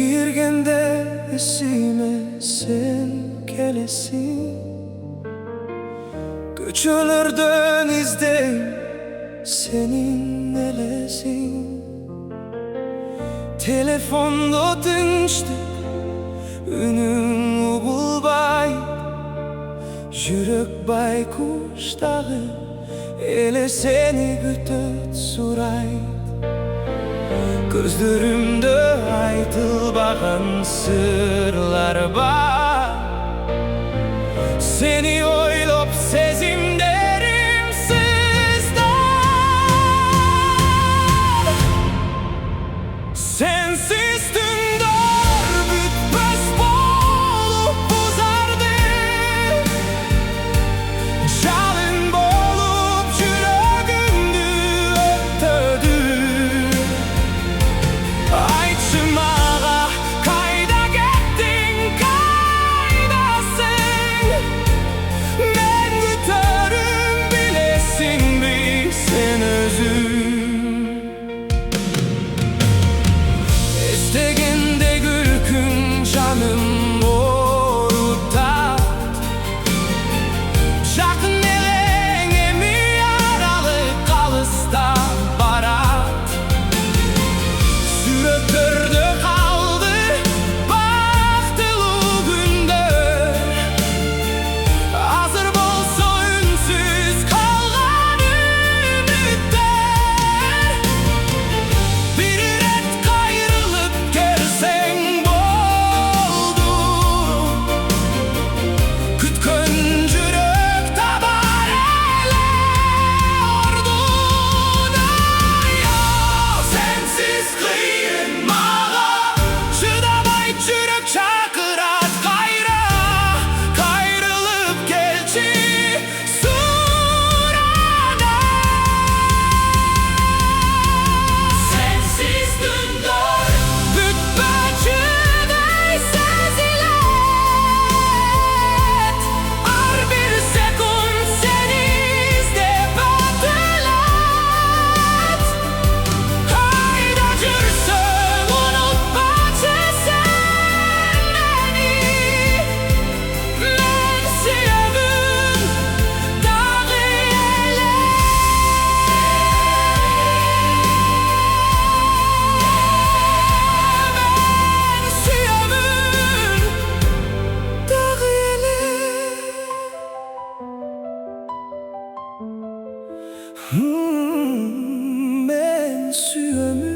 Girgende esime sen gelesin, Göçülürden izdeyin senin elesin. Telefonda tinçtik ünün bulbay, Yürek baykuş dağı ele seni gütüt suray. Gözlerimde aytılbagan sırlar var, seni oylop sezimlerim sızlar. Sensiz tündar bütmez bolup buzardı, Çalın bolup yüreğimdi öptürdü. Aytmağa kayda gittin, kaydasın, men gütörüm bilesin mi sen özün. İsteginde gülkün canım orada, Şakın elene mi yaralı kalısta barat. Sürektirdi kaldı baktılı günler, hazır bolsa ünsüz kalgan ümitler. Bir ret kayrılıp gelsen boldu, kütkün yürek tabar ele orduna. Ya sensiz kıyın mağa, şıdamay yürek çakırat kayra. Kayrılıp gelçi surana. Sensiz dündar bütmecüdey sezilet, ar bir sekund seni izlep ötület. Hayda jürsün unutmaçı sen beni, men suyabın dağı ele. Men suyabın dağı ele. Men suyabın